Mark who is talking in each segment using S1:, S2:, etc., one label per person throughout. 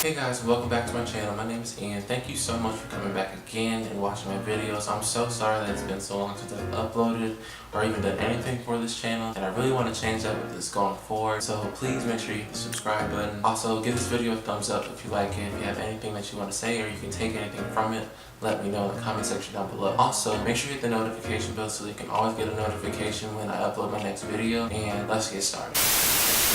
S1: Hey guys, welcome back to my channel. My name is Ian. Thank you so much for coming back again and watching my videos. I'm so sorry that it's been so long since I've uploaded or even done anything for this channel, and I really want to change that with this going forward. So please make sure you hit the subscribe button. Also, give this video a thumbs up if you like it. If you have anything that you want to say or you can take anything from it, let me know in the comment section down below. Also, make sure you hit the notification bell so you can always get a notification when I upload my next video. And let's get started.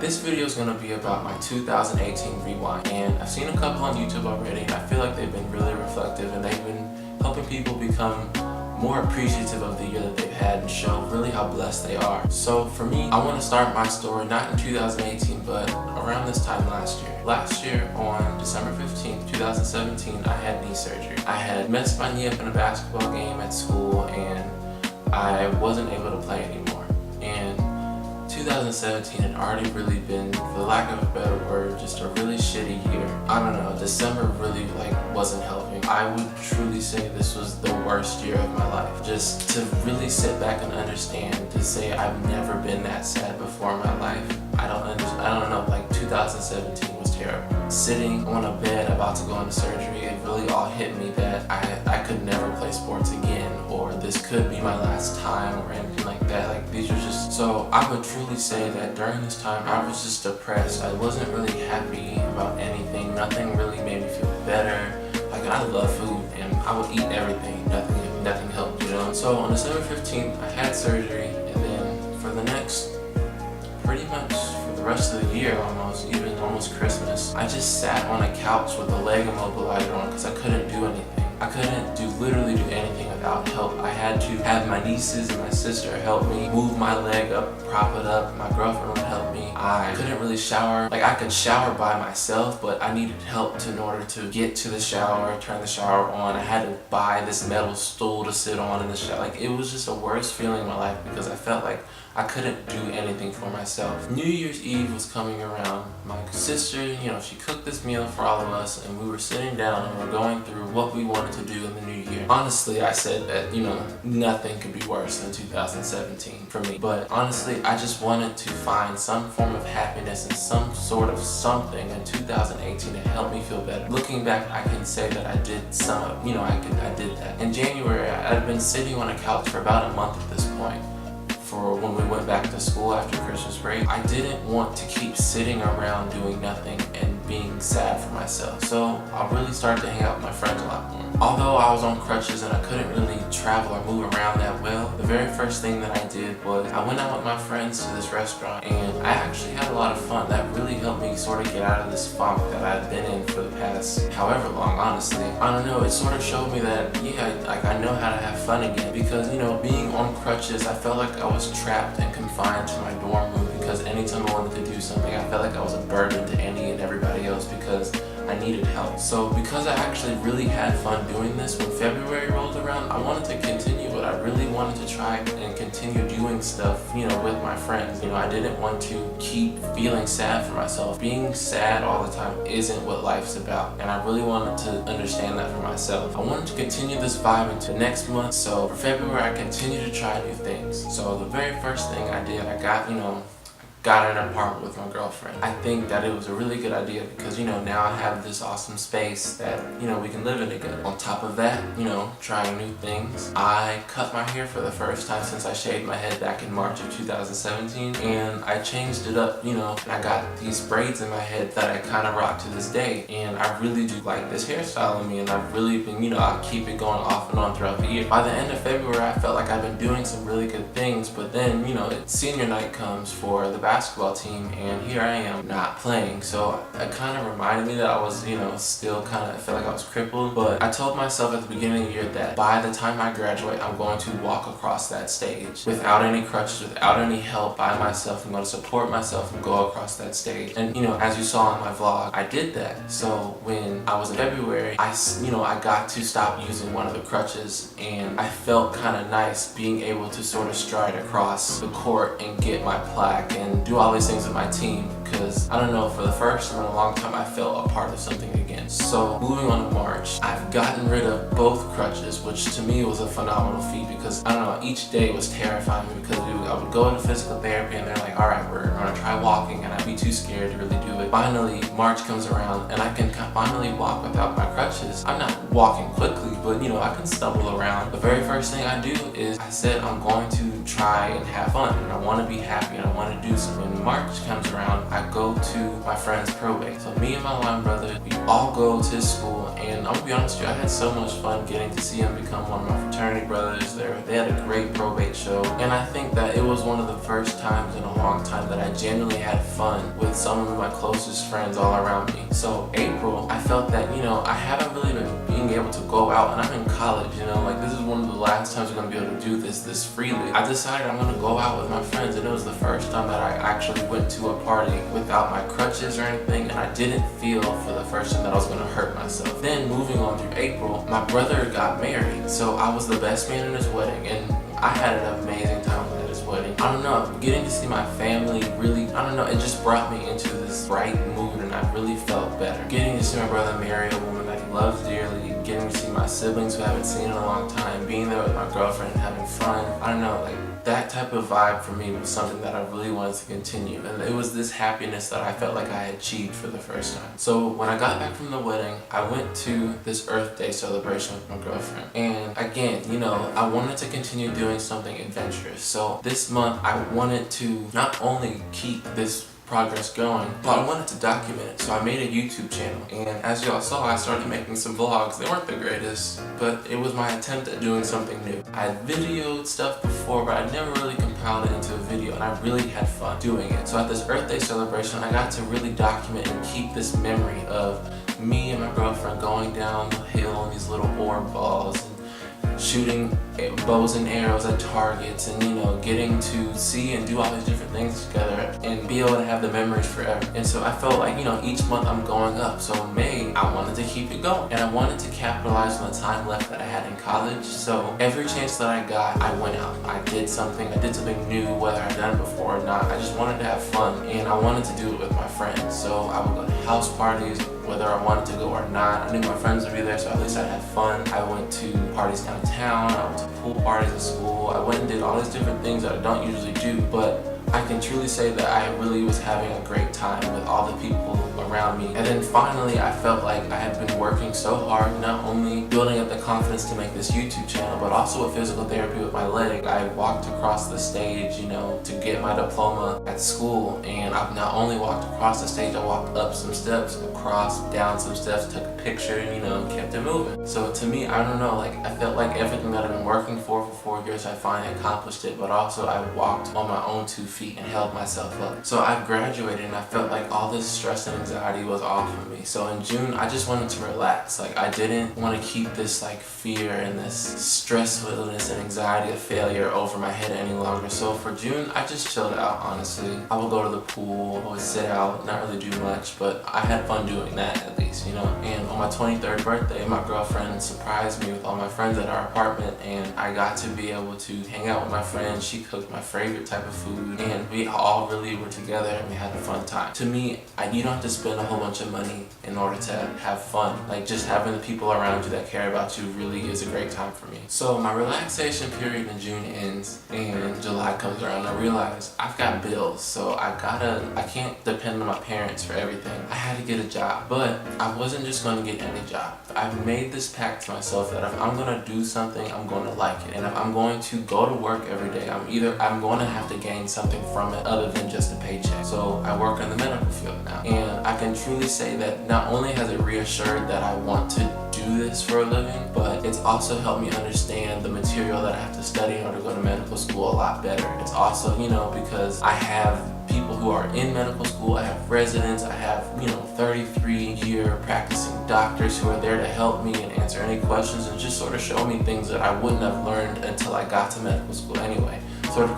S1: This video is going to be about my 2018 rewind, and I've seen a couple on YouTube already, and I feel like they've been really reflective and they've been helping people become more appreciative of the year that they've had and show really how blessed they are. So for me, I want to start my story not in 2018 but around this time last year. Last year on December 15th, 2017, I had knee surgery. I had messed my knee up in a basketball game at school and I wasn't able to play anymore. And 2017 had already really been, for the lack of a better word, just a really shitty year. I don't know, December really wasn't helping. I would truly say this was the worst year of my life. Just to really sit back and understand, to say I've never been that sad before in my life. I don't know, 2017 was terrible. Sitting on a bed about to go into surgery, it really all hit me that I could never play sports again, or this could be my last time or anything like that. These are just, so I would truly say that during this time I was just depressed. I wasn't really happy about anything. Nothing really made me feel better. I love food and I would eat everything. Nothing helped, you know? So on December 15th I had surgery, and then for the next, pretty much for the rest of the year almost Christmas, I just sat on a couch with a leg immobilizer on because I couldn't do anything. I couldn't literally do anything without help. I had to have my nieces and my sister help me move my leg up, prop it up. My girlfriend would help me. I couldn't really shower. I could shower by myself, but I needed help in order to get to the shower, turn the shower on. I had to buy this metal stool to sit on in the shower. It was just the worst feeling in my life because I felt like I couldn't do anything for myself. New Year's Eve was coming around. My sister, she cooked this meal for all of us, and we were sitting down and we were going through what we wanted to do in the new year. Honestly, I said that, nothing could be worse than 2017 for me. But honestly, I just wanted to find some form of happiness and some sort of something in 2018 to help me feel better. Looking back, I can say that I did I did that. In January, I'd been sitting on a couch for about a month at this point. For when we went back to school after Christmas break, I didn't want to keep sitting around doing nothing and being sad for myself. So I really started to hang out with my friends a lot more. Although I was on crutches and I couldn't really travel or move around that well, the very first thing that I did was I went out with my friends to this restaurant, and I actually had a lot of fun. That really helped me sort of get out of this funk that I've been in for the past however long, honestly. I don't know, it sort of showed me that, I know how to have fun again. Because, being on crutches, I felt like I was trapped and confined to my dorm room because anytime I wanted to do something, I felt like I was a burden to Andy and everybody else because I needed help. So because I actually really had fun doing this, when February rolled around, I wanted to continue, but I really wanted to try and continue doing stuff, with my friends. I didn't want to keep feeling sad for myself. Being sad all the time isn't what life's about, and I really wanted to understand that for myself. I wanted to continue this vibe into next month, so for February I continued to try new things. So the very first thing I did, I got an apartment with my girlfriend. I think that it was a really good idea because, now I have this awesome space that, we can live in together. On top of that, trying new things. I cut my hair for the first time since I shaved my head back in March of 2017, and I changed it up, and I got these braids in my head that I kind of rock to this day, and I really do like this hairstyle on me, and I've really been, I'll keep it going off and on throughout the year. By the end of February, I felt like I've been doing some really good things, but then, senior night comes for the basketball team, and here I am not playing. So it kind of reminded me that I was, still I felt like I was crippled. But I told myself at the beginning of the year that by the time I graduate, I'm going to walk across that stage without any crutches, without any help, by myself. I'm going to support myself and go across that stage. And as you saw in my vlog, I did that. So when I was in February, I got to stop using one of the crutches, and I felt kind of nice being able to sort of stride across the court and get my plaque and do all these things with my team, because I don't know, for the first time in a long time I felt a part of something again. So moving on to March, I've gotten rid of both crutches, which to me was a phenomenal feat, because I don't know, each day was terrifying me, because I would go to physical therapy and they're like, all right, we're gonna try walking, and I'd be too scared to really do it. Finally, March comes around and I can finally walk without my crutches. I'm not walking quickly, but you know, I can stumble around. The very first thing I do is I said I'm going to try and have fun, and I want to be happy, and I want to do something. When March comes around, I go to my friend's probate. So me and my line brother, we all go to his school, and I'm gonna be honest with you, I had so much fun getting to see him become one of my fraternity brothers there. They had a great probate show, and I think that it was one of the first times in a long time that I genuinely had fun with some of my closest friends all around me. So April, I felt that, you know, I haven't really been being able to go out, and I'm in college, you know, like this is one of the last times we're gonna be able to do this freely. I decided I'm gonna go out with my friends, and it was the first time that I actually went to a party without my crutches or anything, and I didn't feel for the first time that I was gonna hurt myself. Then moving on through April, my brother got married, so I was the best man in his wedding, and I had an amazing time at his wedding. I don't know, getting to see my family really, I don't know, it just brought me into this bright mood, and I really felt better. Getting to see my brother marry a woman that he loves dearly, getting to see my siblings who I haven't seen in a long time, being there with my girlfriend and having fun. I don't know, like that type of vibe for me was something that I really wanted to continue, and it was this happiness that I felt like I had achieved for the first time. So when I got back from the wedding, I went to this Earth Day celebration with my girlfriend, and again, you know, I wanted to continue doing something adventurous. So this month I wanted to not only keep this progress going, but I wanted to document it. So I made a YouTube channel, and as y'all saw, I started making some vlogs. They weren't the greatest, but it was my attempt at doing something new. I had videoed stuff before, but I never really compiled it into a video, and I really had fun doing it. So at this Earth Day celebration, I got to really document and keep this memory of me and my girlfriend going down the hill on these little orb balls, and shooting bows and arrows at targets, and you know, getting to see and do all these different things together and be able to have the memories forever. And so I felt like, you know, each month I'm going up. So in May, I wanted to keep it going, and I wanted to capitalize on the time left that I had in college. So every chance that I got, I went out. I did something new, whether I'd done it before or not. I just wanted to have fun, and I wanted to do it with my friends. So I would go to house parties, whether I wanted to go or not. I knew my friends would be there, so at least I'd have fun. I went to parties downtown, I went to pool parties at school. I went and did all these different things that I don't usually do, but I can truly say that I really was having a great time with all the people around me. And then finally, I felt like I had been working so hard, not only building up the confidence to make this YouTube channel, but also with physical therapy with my leg. I walked across the stage, you know, to get my diploma at school, and I've not only walked across the stage, I walked up some steps, across, down some steps, took a picture, and, you know, kept it moving. So to me, I don't know, like I felt like everything that I've been working for 4 years, I finally accomplished it, but also I walked on my own 2 feet and held myself up. So I graduated, and I felt like all this stress and anxiety was off of me. So in June, I just wanted to relax. Like I didn't want to keep this like fear and this stressfulness and anxiety of failure over my head any longer. So for June, I just chilled out, honestly. I would go to the pool, I would sit out, not really do much, but I had fun doing that at least, you know. And on my 23rd birthday, my girlfriend surprised me with all my friends at our apartment, and I got to be able to hang out with my friends. She cooked my favorite type of food, and we all really were together, and we had a fun time. To me, you don't have to spend a whole bunch of money in order to have fun. Like just having the people around you that care about you really is a great time for me. So my relaxation period in June ends, and July comes around, and I realize I've got bills, so I can't depend on my parents for everything. I had to get a job, but I wasn't just going to get any job. I've made this pact to myself that if I'm going to do something, I'm going to like it. And if I'm going to go to work every day, I'm going to have to gain something from it other than just a paycheck. So I work in the medical field now, and I can truly say that not only has it reassured that I want to do this for a living, but it's also helped me understand the material that I have to study in order to go to medical school a lot better. It's also, you know, because I have people who are in medical school, I have residents, I have, you know, 33-year practicing doctors who are there to help me and answer any questions and just sort of show me things that I wouldn't have learned until I got to medical school anyway.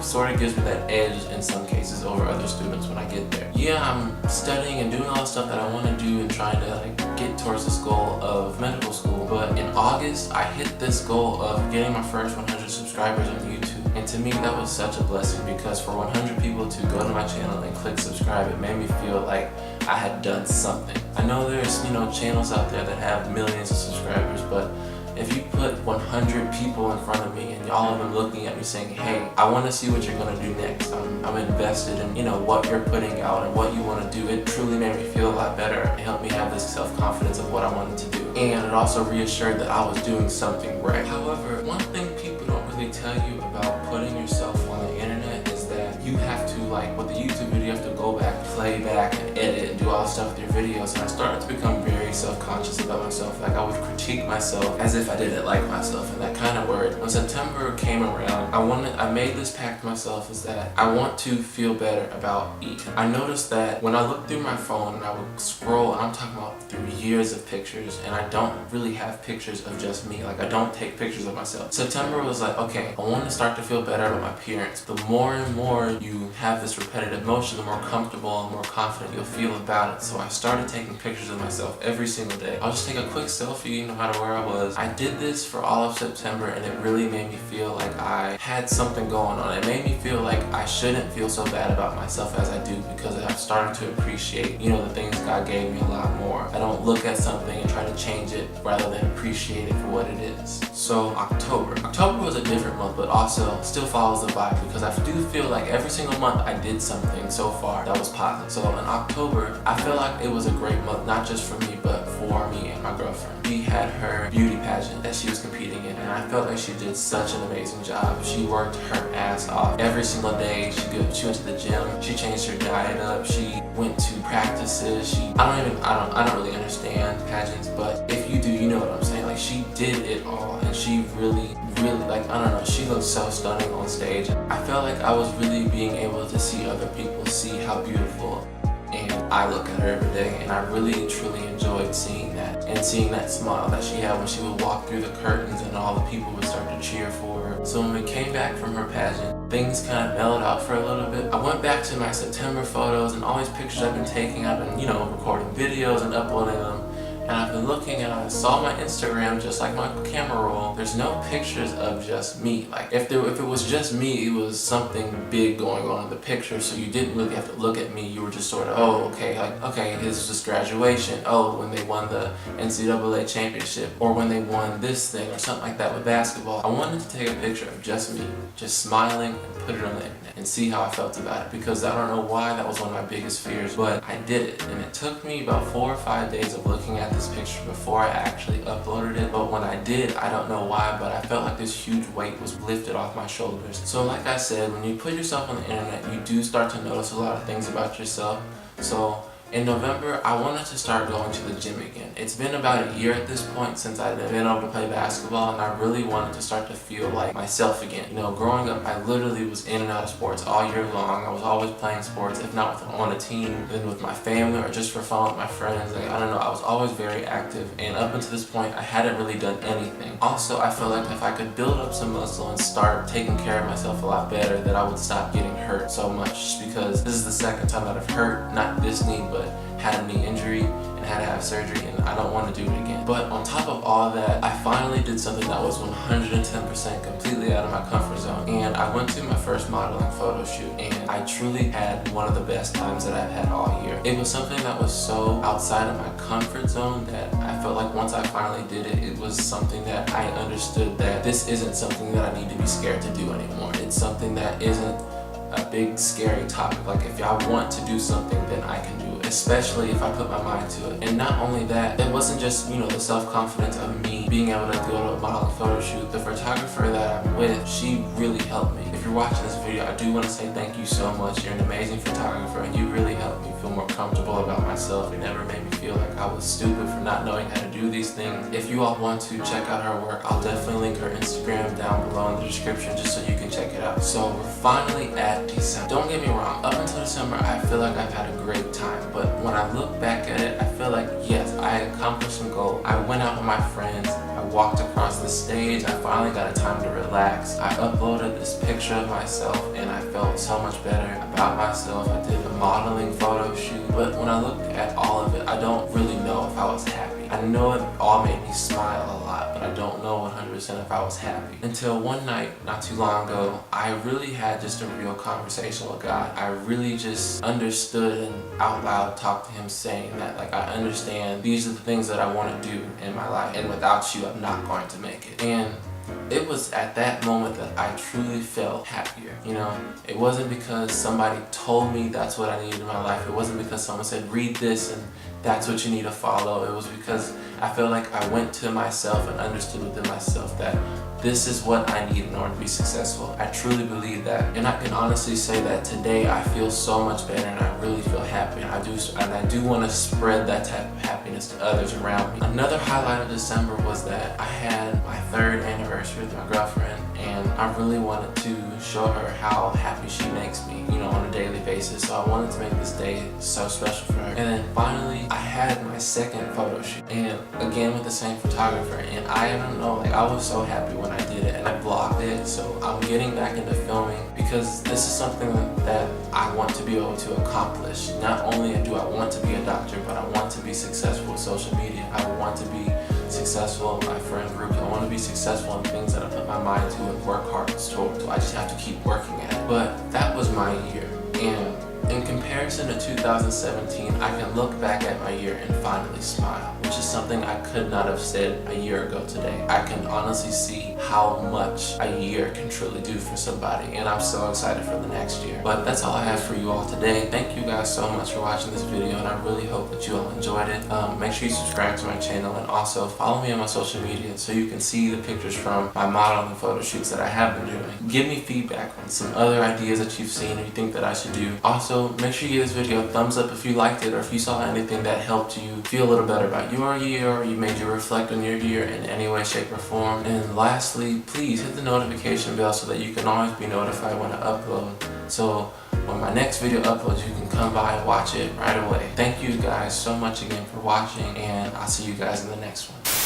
S1: Sort of gives me that edge in some cases over other students when I get there. Yeah, I'm studying and doing all the stuff that I want to do and trying to like get towards this goal of medical school, but in August I hit this goal of getting my first 100 subscribers on YouTube. And And to me, that was such a blessing, because for 100 people to go to my channel and click subscribe, it made me feel like I had done something. I know there's, channels out there that have millions of subscribers, but if you put 100 people in front of me and all of them looking at me saying, hey, I want to see what you're going to do next. I'm invested in, what you're putting out and what you want to do. It truly made me feel a lot better. It helped me have this self-confidence of what I wanted to do. And it also reassured that I was doing something right. However, one thing people don't really tell you about putting yourself on the internet is that you have to, like with the YouTube video, you have to go back, play back, and edit and do all this stuff with your videos. And I started to become very self-conscious about myself. Like I would critique myself as if I didn't like myself, and that kind of worried. When September came around, I made this pact to myself, is that I want to feel better about eating. I noticed that when I looked through my phone and I would scroll, and I'm talking about through years of pictures, and I don't really have pictures of just me. Like I don't take pictures of myself. September was like, okay, I want to start to feel better about my appearance. The more and more you have this repetitive motion, the more comfortable and more confident you'll feel about it. So I started taking pictures of myself every single day. I'll just take a quick selfie no matter where I was. I did this for all of September, and it really made me feel like I had something going on. It made me feel like I shouldn't feel so bad about myself as I do, because I'm starting to appreciate, the things God gave me a lot more. I don't look at something and try to change it rather than appreciate it for what it is. So October was a different month, but also still follows the vibe, because I do feel like every single month I did something so far that was positive. So in October, I feel like it was a great month, not just for me, but for me and my girlfriend. She had her beauty pageant that she was competing in, and I felt like she did such an amazing job. She worked her ass off every single day. She went to the gym, she changed her diet up, she went to practices. I don't really understand pageants, but if you do, you know what I'm saying. Like she did it all, and she really, like, I don't know, she looked so stunning on stage. I felt like I was really being able to see other people see how beautiful and I look at her every day, and I really truly enjoyed seeing that, and seeing that smile that she had when she would walk through the curtains and all the people would start to cheer for her. So when we came back from her pageant, things kind of mellowed out for a little bit. I went back to my September photos and all these pictures I've been taking. I've been, recording videos and uploading them. And I've been looking, and I saw my Instagram, just like my camera roll, there's no pictures of just me. Like if it was just me, it was something big going on in the picture, so you didn't really have to look at me. You were just sort of, oh, okay, like, okay, this is just graduation. Oh, when they won the NCAA championship, or when they won this thing, or something like that with basketball. I wanted to take a picture of just me, just smiling, and put it on the internet and see how I felt about it, because I don't know why that was one of my biggest fears, but I did it. And it took me about 4 or 5 days of looking at this picture before I actually uploaded it. But when I did, I don't know why, but I felt like this huge weight was lifted off my shoulders. So like I said, when you put yourself on the internet, you do start to notice a lot of things about yourself. So in November, I wanted to start going to the gym again. It's been about a year at this point since I've been able to play basketball, and I really wanted to start to feel like myself again. Growing up, I literally was in and out of sports all year long. I was always playing sports, if not on a team, then with my family, or just for fun with my friends. Like, I don't know, I was always very active, and up until this point, I hadn't really done anything. Also, I felt like if I could build up some muscle and start taking care of myself a lot better, that I would stop getting hurt so much, just because this is the second time that I've hurt, not this knee, but had a knee injury and had to have surgery, and I don't want to do it again. But on top of all that, I finally did something that was 110% completely out of my comfort zone, and I went to my first modeling photo shoot, and I truly had one of the best times that I've had all year. It was something that was so outside of my comfort zone that I felt like once I finally did it, it was something that I understood that this isn't something that I need to be scared to do anymore. It's something that isn't a big scary topic. Like if I want to do something, then I can do it, especially if I put my mind to it. And not only that, it wasn't just, the self-confidence of me being able to go to a modeling photo shoot. The photographer that I'm with, she really helped me. If you're watching this video, I do want to say thank you so much. You're an amazing photographer, and you really helped me feel more comfortable about myself. You never made me feel like I was stupid for not knowing how to do these things. If you all want to check out her work, I'll definitely link her Instagram down below in the description, just so you can check it out. So we're finally at December. Don't get me wrong, up until December, I feel like I've had a great time, but when I look back at it, I feel like, yes, I accomplished some goals. I went out with my friends, I walked across the stage, I finally got a time to relax. I uploaded this picture of myself, and I felt so much better about myself. I did a modeling photo shoot, but when I look at all of it, I don't really know if I was happy. happy. I know it all made me smile a lot, but I don't know 100% if I was happy. Until one night, not too long ago, I really had just a real conversation with God. I really just understood and out loud talked to him, saying that, like, I understand these are the things that I want to do in my life, and without you, I'm not going to make it. And it was at that moment that I truly felt happier. You know, it wasn't because somebody told me that's what I needed in my life. It wasn't because someone said, read this and that's what you need to follow. It was because I felt like I went to myself and understood within myself that this is what I need in order to be successful. I truly believe that. And I can honestly say that today I feel so much better and I really feel happy. And I do want to spread that type of happiness to others around me. Another highlight of December was that I had my 3rd anniversary with my girlfriend, and I really wanted to show her how happy she makes me, you know, on a daily basis. So I wanted to make this day so special for her. And then finally, I had my 2nd photo shoot, and again with the same photographer. And I don't know, like, I was so happy when I did it, and I vlogged it. So I'm getting back into filming because this is something that I want to be able to accomplish. Not only do I want to be a doctor, but I want to be successful with social media. I want to be successful in my friend group. I want to be successful in things that I put my mind to and work hard towards. So I just have to keep working at it. But that was my year, and in comparison to 2017, I can look back at my year and finally smile, which is something I could not have said a year ago today. I can honestly see how much a year can truly do for somebody, and I'm so excited for the next year. But that's all I have for you all today. Thank you guys so much for watching this video, and I really hope that you all enjoyed it. Make sure you subscribe to my channel, and also follow me on my social media so you can see the pictures from my modeling photo shoots that I have been doing. Give me feedback on some other ideas that you've seen or you think that I should do. Also, make sure you give this video a thumbs up if you liked it, or if you saw anything that helped you feel a little better about your year, or you made you reflect on your year in any way, shape, or form. And lastly, please hit the notification bell so that you can always be notified when I upload. So when my next video uploads, you can come by and watch it right away. Thank you guys so much again for watching, and I'll see you guys in the next one.